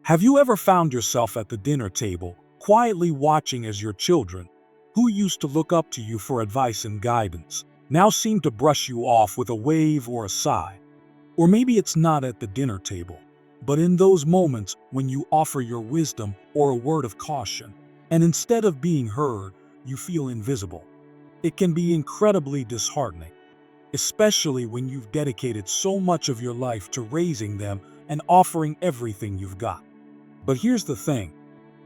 Have you ever found yourself at the dinner table, quietly watching as your children, who used to look up to you for advice and guidance, now seem to brush you off with a wave or a sigh? Or maybe it's not at the dinner table, but in those moments when you offer your wisdom or a word of caution, and instead of being heard, you feel invisible. It can be incredibly disheartening, especially when you've dedicated so much of your life to raising them and offering everything you've got. But here's the thing,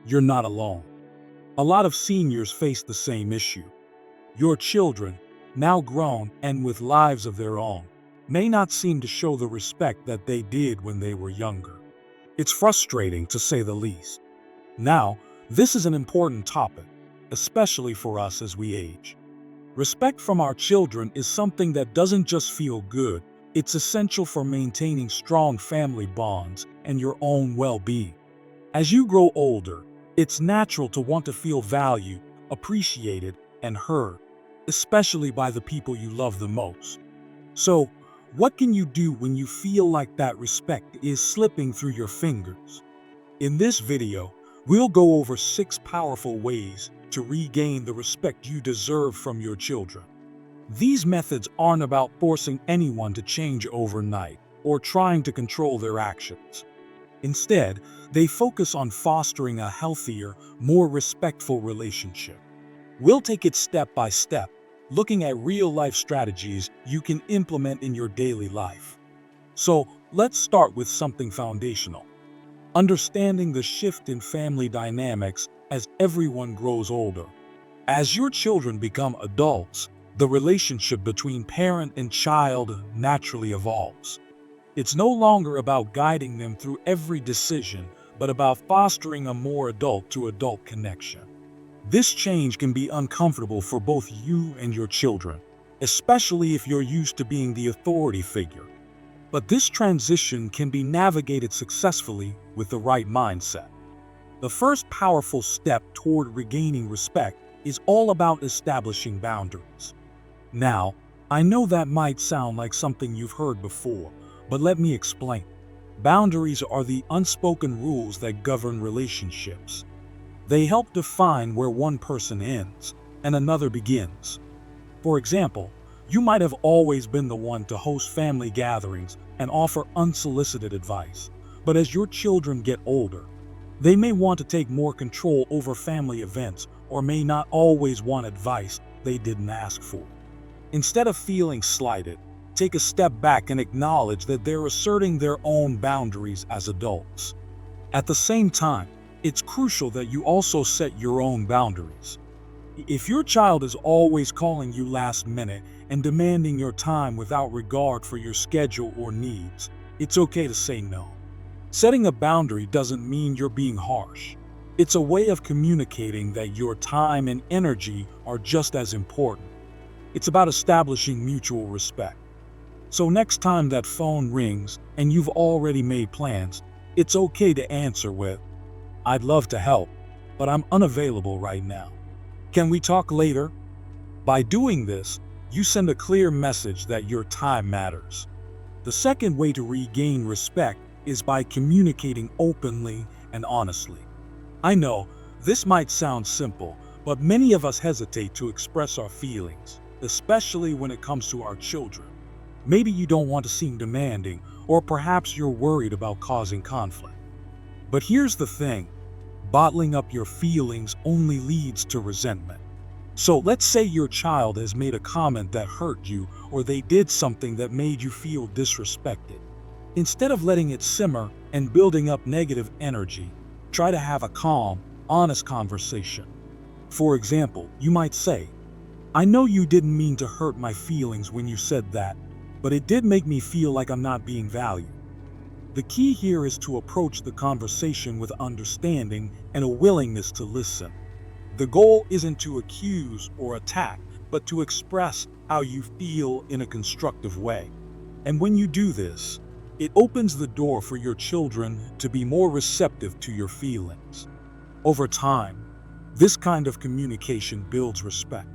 you're not alone. A lot of seniors face the same issue. Your children, now grown and with lives of their own, may not seem to show the respect that they did when they were younger. It's frustrating, to say the least. Now, this is an important topic, especially for us as we age. Respect from our children is something that doesn't just feel good, it's essential for maintaining strong family bonds and your own well-being. As you grow older, it's natural to want to feel valued, appreciated, and heard, especially by the people you love the most. So, what can you do when you feel like that respect is slipping through your fingers? In this video, we'll go over 6 powerful ways to regain the respect you deserve from your children. These methods aren't about forcing anyone to change overnight or trying to control their actions. Instead, they focus on fostering a healthier, more respectful relationship. We'll take it step by step, looking at real-life strategies you can implement in your daily life. So, let's start with something foundational. Understanding the shift in family dynamics as everyone grows older. As your children become adults, the relationship between parent and child naturally evolves. It's no longer about guiding them through every decision, but about fostering a more adult-to-adult connection. This change can be uncomfortable for both you and your children, especially if you're used to being the authority figure. But this transition can be navigated successfully with the right mindset. The first powerful step toward regaining respect is all about establishing boundaries. Now, I know that might sound like something you've heard before, but let me explain. Boundaries are the unspoken rules that govern relationships. They help define where one person ends and another begins. For example, you might have always been the one to host family gatherings and offer unsolicited advice, but as your children get older, they may want to take more control over family events or may not always want advice they didn't ask for. Instead of feeling slighted, take a step back and acknowledge that they're asserting their own boundaries as adults. At the same time, it's crucial that you also set your own boundaries. If your child is always calling you last minute and demanding your time without regard for your schedule or needs, it's okay to say no. Setting a boundary doesn't mean you're being harsh. It's a way of communicating that your time and energy are just as important. It's about establishing mutual respect. So next time that phone rings and you've already made plans, it's okay to answer with, "I'd love to help, but I'm unavailable right now. Can we talk later?" By doing this, you send a clear message that your time matters. The second way to regain respect is by communicating openly and honestly. I know, this might sound simple, but many of us hesitate to express our feelings, especially when it comes to our children. Maybe you don't want to seem demanding, or perhaps you're worried about causing conflict. But here's the thing, bottling up your feelings only leads to resentment. So let's say your child has made a comment that hurt you, or they did something that made you feel disrespected. Instead of letting it simmer and building up negative energy, try to have a calm, honest conversation. For example, you might say, "I know you didn't mean to hurt my feelings when you said that, but it did make me feel like I'm not being valued." The key here is to approach the conversation with understanding and a willingness to listen. The goal isn't to accuse or attack, but to express how you feel in a constructive way. And when you do this, it opens the door for your children to be more receptive to your feelings. Over time, this kind of communication builds respect.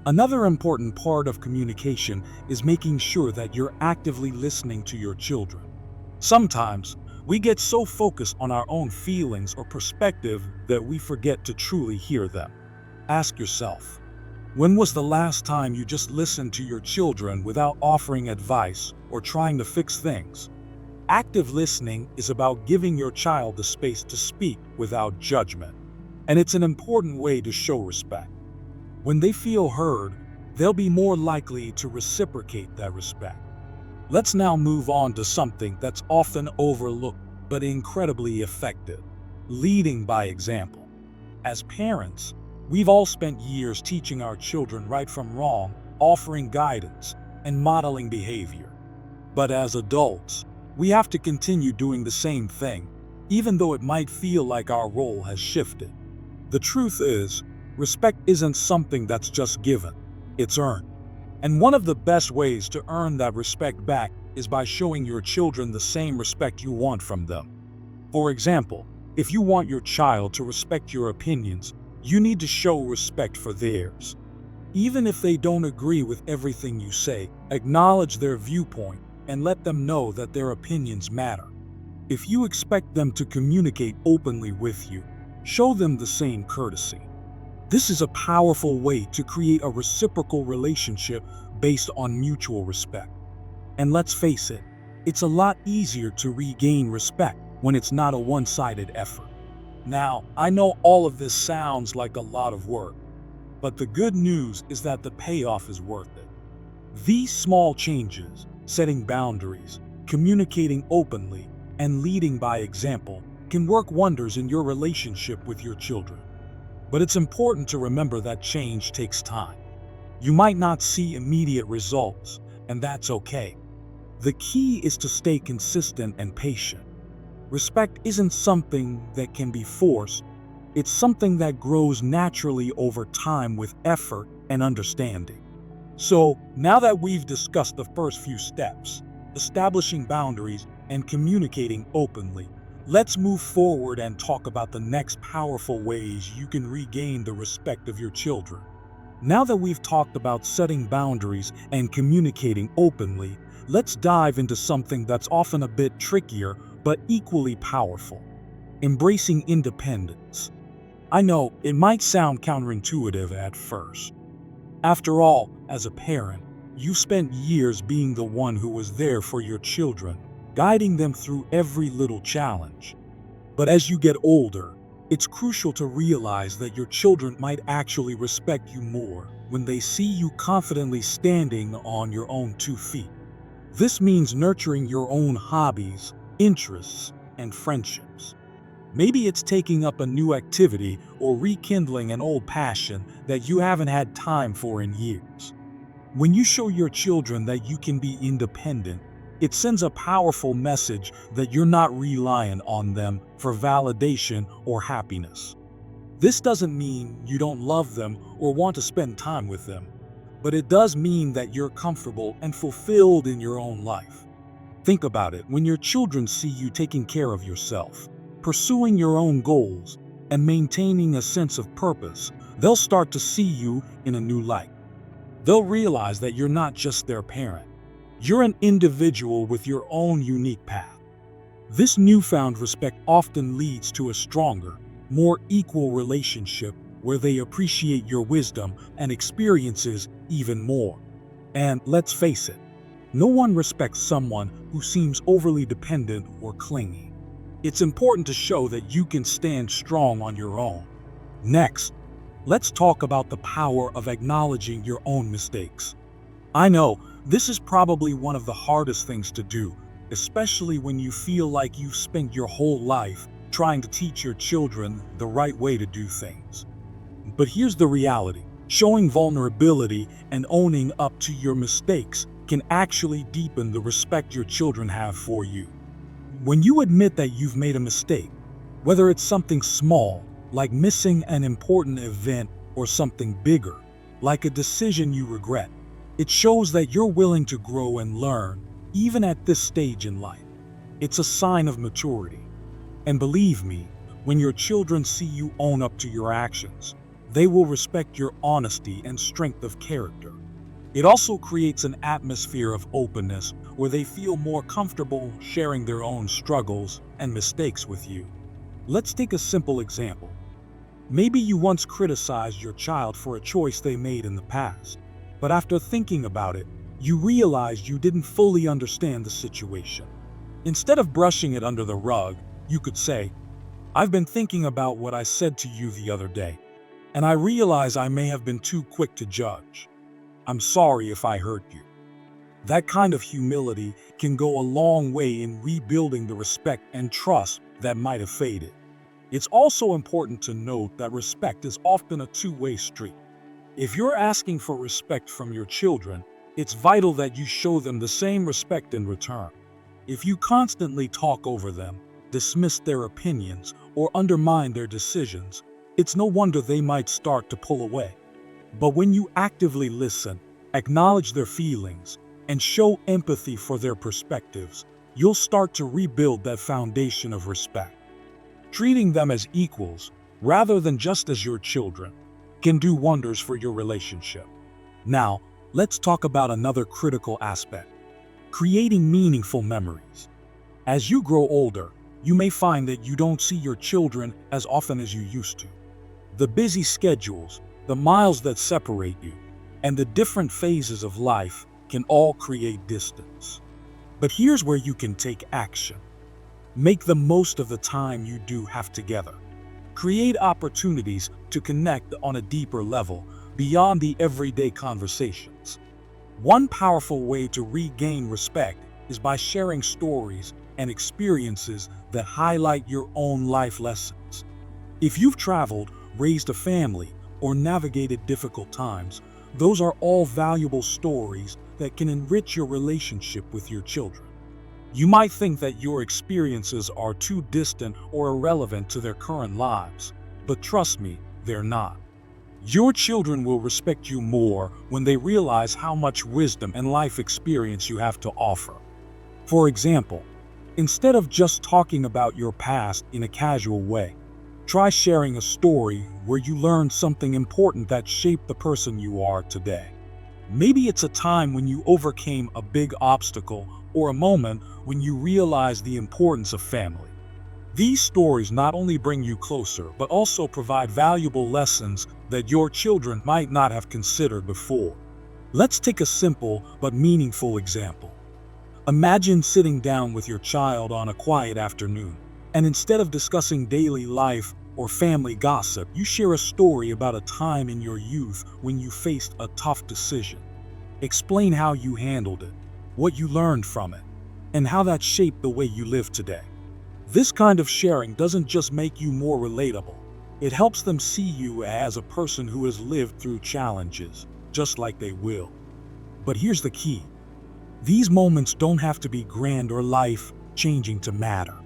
Another important part of communication is making sure that you're actively listening to your children. Sometimes, We get so focused on our own feelings or perspective that we forget to truly hear them. Ask yourself, when was the last time you just listened to your children without offering advice or trying to fix things? Active listening is about giving your child the space to speak without judgment, and it's an important way to show respect. When they feel heard, they'll be more likely to reciprocate that respect. Let's now move on to something that's often overlooked but incredibly effective: leading by example. As parents, we've all spent years teaching our children right from wrong, offering guidance, and modeling behavior. But as adults, we have to continue doing the same thing, even though it might feel like our role has shifted. The truth is, respect isn't something that's just given, it's earned. And one of the best ways to earn that respect back is by showing your children the same respect you want from them. For example, if you want your child to respect your opinions, you need to show respect for theirs. Even if they don't agree with everything you say, acknowledge their viewpoint and let them know that their opinions matter. If you expect them to communicate openly with you, show them the same courtesy. This is a powerful way to create a reciprocal relationship based on mutual respect. And let's face it, it's a lot easier to regain respect when it's not a one-sided effort. Now, I know all of this sounds like a lot of work, but the good news is that the payoff is worth it. These small changes, setting boundaries, communicating openly, and leading by example, can work wonders in your relationship with your children. But it's important to remember that change takes time. You might not see immediate results, and that's okay. The key is to stay consistent and patient. Respect isn't something that can be forced, it's something that grows naturally over time with effort and understanding. So, now that we've discussed the first few steps, establishing boundaries and communicating openly, let's move forward and talk about the next powerful ways you can regain the respect of your children. Now that we've talked about setting boundaries and communicating openly, let's dive into something that's often a bit trickier but equally powerful: embracing independence. I know it might sound counterintuitive at first. After all, as a parent, you spent years being the one who was there for your children, guiding them through every little challenge. But as you get older, it's crucial to realize that your children might actually respect you more when they see you confidently standing on your own 2 feet. This means nurturing your own hobbies, interests, and friendships. Maybe it's taking up a new activity or rekindling an old passion that you haven't had time for in years. When you show your children that you can be independent, it sends a powerful message that you're not reliant on them for validation or happiness. This doesn't mean you don't love them or want to spend time with them, but it does mean that you're comfortable and fulfilled in your own life. Think about it: when your children see you taking care of yourself, pursuing your own goals, and maintaining a sense of purpose, they'll start to see you in a new light. They'll realize that you're not just their parent. You're an individual with your own unique path. This newfound respect often leads to a stronger, more equal relationship where they appreciate your wisdom and experiences even more. And let's face it, no one respects someone who seems overly dependent or clingy. It's important to show that you can stand strong on your own. Next, let's talk about the power of acknowledging your own mistakes. I know this is probably one of the hardest things to do, especially when you feel like you've spent your whole life trying to teach your children the right way to do things. But here's the reality: showing vulnerability and owning up to your mistakes can actually deepen the respect your children have for you. When you admit that you've made a mistake, whether it's something small, like missing an important event, or something bigger, like a decision you regret, it shows that you're willing to grow and learn, even at this stage in life. It's a sign of maturity. And believe me, when your children see you own up to your actions, they will respect your honesty and strength of character. It also creates an atmosphere of openness where they feel more comfortable sharing their own struggles and mistakes with you. Let's take a simple example. Maybe you once criticized your child for a choice they made in the past, but after thinking about it, you realized you didn't fully understand the situation. Instead of brushing it under the rug, you could say, "I've been thinking about what I said to you the other day, and I realize I may have been too quick to judge. I'm sorry if I hurt you." That kind of humility can go a long way in rebuilding the respect and trust that might have faded. It's also important to note that respect is often a two-way street. If you're asking for respect from your children, it's vital that you show them the same respect in return. If you constantly talk over them, dismiss their opinions, or undermine their decisions, it's no wonder they might start to pull away. But when you actively listen, acknowledge their feelings, and show empathy for their perspectives, you'll start to rebuild that foundation of respect. Treating them as equals, rather than just as your children, can do wonders for your relationship. Now, let's talk about another critical aspect: creating meaningful memories. As you grow older, you may find that you don't see your children as often as you used to. The busy schedules, the miles that separate you, and the different phases of life can all create distance. But here's where you can take action. Make the most of the time you do have together. Create opportunities to connect on a deeper level beyond the everyday conversations. One powerful way to regain respect is by sharing stories and experiences that highlight your own life lessons. If you've traveled, raised a family, or navigated difficult times, those are all valuable stories that can enrich your relationship with your children. You might think that your experiences are too distant or irrelevant to their current lives, but trust me, they're not. Your children will respect you more when they realize how much wisdom and life experience you have to offer. For example, instead of just talking about your past in a casual way, try sharing a story where you learned something important that shaped the person you are today. Maybe it's a time when you overcame a big obstacle or a moment when you realized the importance of family. These stories not only bring you closer, but also provide valuable lessons that your children might not have considered before. Let's take a simple but meaningful example. Imagine sitting down with your child on a quiet afternoon, and instead of discussing daily life or family gossip, you share a story about a time in your youth when you faced a tough decision. Explain how you handled it, what you learned from it, and how that shaped the way you live today. This kind of sharing doesn't just make you more relatable, it helps them see you as a person who has lived through challenges, just like they will. But here's the key. These moments don't have to be grand or life-changing to matter.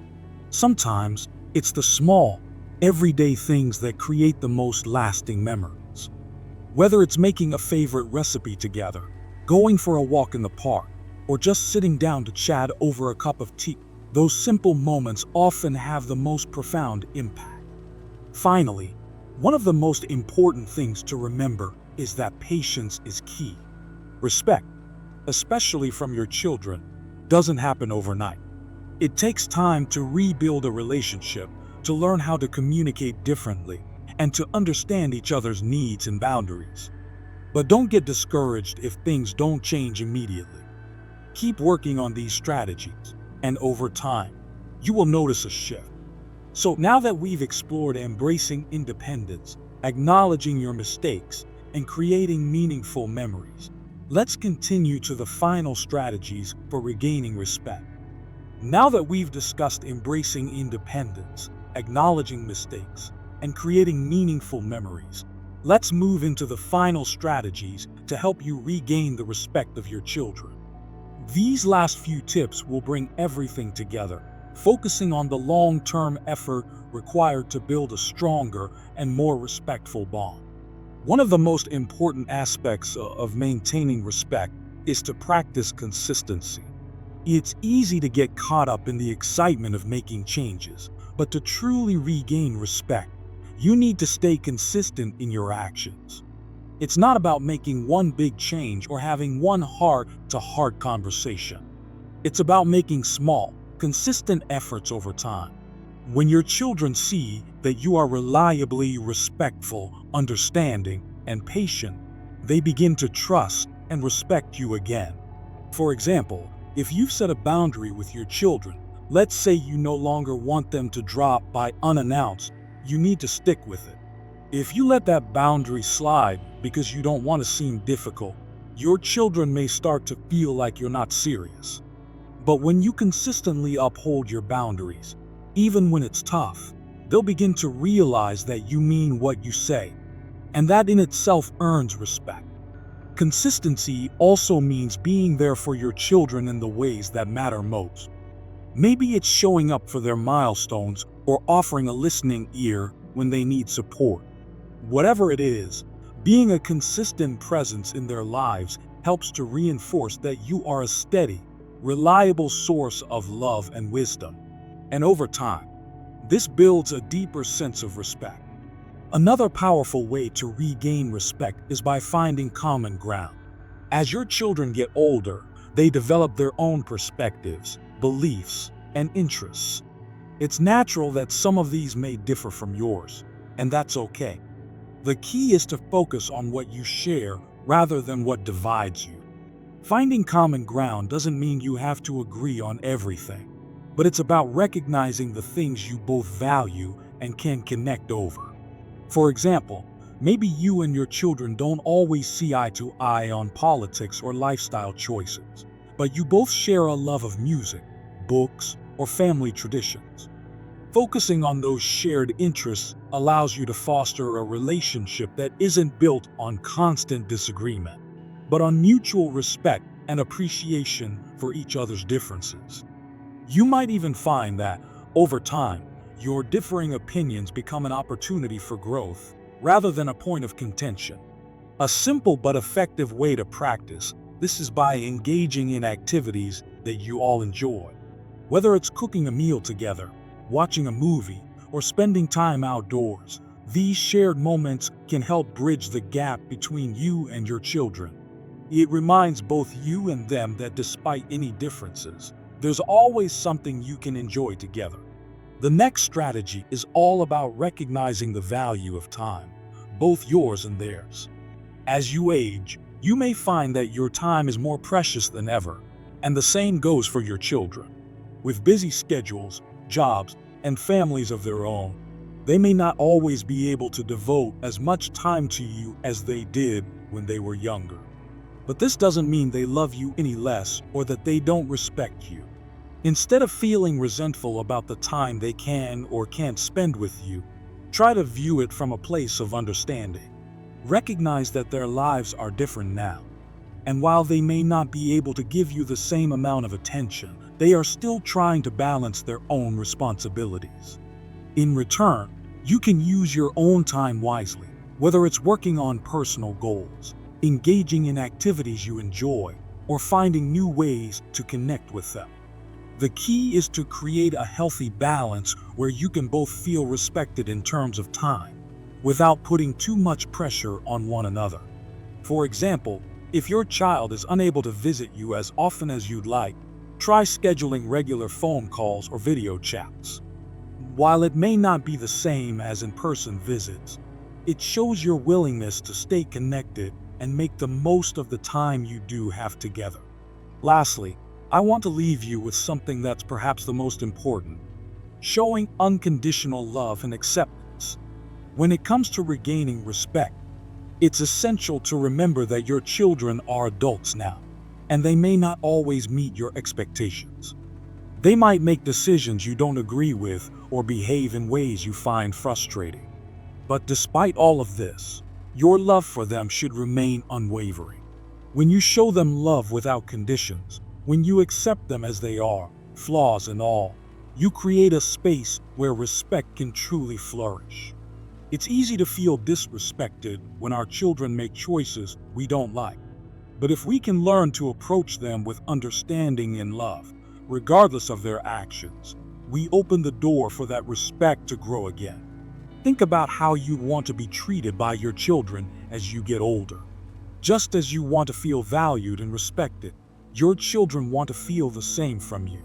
Sometimes, it's the small, everyday things that create the most lasting memories. Whether it's making a favorite recipe together, going for a walk in the park, or just sitting down to chat over a cup of tea, those simple moments often have the most profound impact. Finally, one of the most important things to remember is that patience is key. Respect, especially from your children, doesn't happen overnight. It takes time to rebuild a relationship, to learn how to communicate differently, and to understand each other's needs and boundaries. But don't get discouraged if things don't change immediately. Keep working on these strategies, and over time, you will notice a shift. So now that we've explored embracing independence, acknowledging your mistakes, and creating meaningful memories, let's continue to the final strategies for regaining respect. Now that we've discussed embracing independence, acknowledging mistakes, and creating meaningful memories, let's move into the final strategies to help you regain the respect of your children. These last few tips will bring everything together, focusing on the long-term effort required to build a stronger and more respectful bond. One of the most important aspects of maintaining respect is to practice consistency. It's easy to get caught up in the excitement of making changes, but to truly regain respect, you need to stay consistent in your actions. It's not about making one big change or having one heart-to-heart conversation. It's about making small, consistent efforts over time. When your children see that you are reliably respectful, understanding, and patient, they begin to trust and respect you again. For example, if you've set a boundary with your children, let's say you no longer want them to drop by unannounced, you need to stick with it. If you let that boundary slide because you don't want to seem difficult, your children may start to feel like you're not serious. But when you consistently uphold your boundaries, even when it's tough, they'll begin to realize that you mean what you say, and that in itself earns respect. Consistency also means being there for your children in the ways that matter most. Maybe it's showing up for their milestones or offering a listening ear when they need support. Whatever it is, being a consistent presence in their lives helps to reinforce that you are a steady, reliable source of love and wisdom. And over time, this builds a deeper sense of respect. Another powerful way to regain respect is by finding common ground. As your children get older, they develop their own perspectives, beliefs, and interests. It's natural that some of these may differ from yours, and that's okay. The key is to focus on what you share rather than what divides you. Finding common ground doesn't mean you have to agree on everything, but it's about recognizing the things you both value and can connect over. For example, maybe you and your children don't always see eye to eye on politics or lifestyle choices, but you both share a love of music, books, or family traditions. Focusing on those shared interests allows you to foster a relationship that isn't built on constant disagreement, but on mutual respect and appreciation for each other's differences. You might even find that, over time, your differing opinions become an opportunity for growth rather than a point of contention. A simple but effective way to practice this is by engaging in activities that you all enjoy. Whether it's cooking a meal together, watching a movie, or spending time outdoors, these shared moments can help bridge the gap between you and your children. It reminds both you and them that despite any differences, there's always something you can enjoy together. The next strategy is all about recognizing the value of time, both yours and theirs. As you age, you may find that your time is more precious than ever, and the same goes for your children. With busy schedules, jobs, and families of their own, they may not always be able to devote as much time to you as they did when they were younger. But this doesn't mean they love you any less or that they don't respect you. Instead of feeling resentful about the time they can or can't spend with you, try to view it from a place of understanding. Recognize that their lives are different now, and while they may not be able to give you the same amount of attention, they are still trying to balance their own responsibilities. In return, you can use your own time wisely, whether it's working on personal goals, engaging in activities you enjoy, or finding new ways to connect with them. The key is to create a healthy balance where you can both feel respected in terms of time, without putting too much pressure on one another. For example, if your child is unable to visit you as often as you'd like, try scheduling regular phone calls or video chats. While it may not be the same as in-person visits, it shows your willingness to stay connected and make the most of the time you do have together. Lastly, I want to leave you with something that's perhaps the most important: showing unconditional love and acceptance. When it comes to regaining respect, it's essential to remember that your children are adults now, and they may not always meet your expectations. They might make decisions you don't agree with or behave in ways you find frustrating. But despite all of this, your love for them should remain unwavering. When you show them love without conditions, when you accept them as they are, flaws and all, you create a space where respect can truly flourish. It's easy to feel disrespected when our children make choices we don't like. But if we can learn to approach them with understanding and love, regardless of their actions, we open the door for that respect to grow again. Think about how you'd want to be treated by your children as you get older. Just as you want to feel valued and respected, your children want to feel the same from you.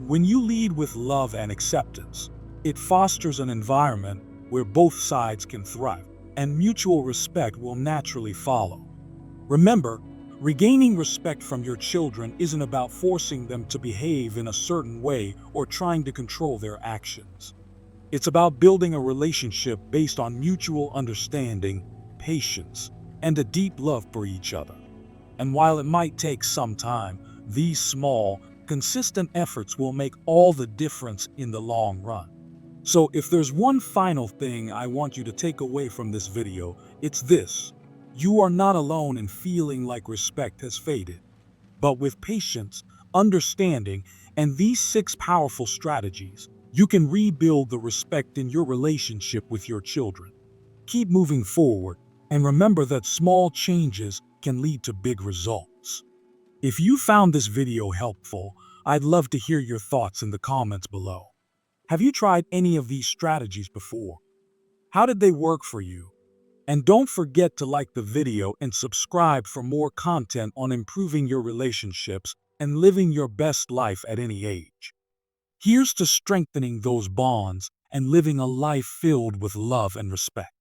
When you lead with love and acceptance, it fosters an environment where both sides can thrive, and mutual respect will naturally follow. Remember, regaining respect from your children isn't about forcing them to behave in a certain way or trying to control their actions. It's about building a relationship based on mutual understanding, patience, and a deep love for each other. And while it might take some time, these small, consistent efforts will make all the difference in the long run. So if there's one final thing I want you to take away from this video, it's this. You are not alone in feeling like respect has faded. But with patience, understanding, and these 6 powerful strategies, you can rebuild the respect in your relationship with your children. Keep moving forward, and remember that small changes can lead to big results. If you found this video helpful, I'd love to hear your thoughts in the comments below. Have you tried any of these strategies before? How did they work for you? And don't forget to like the video and subscribe for more content on improving your relationships and living your best life at any age. Here's to strengthening those bonds and living a life filled with love and respect.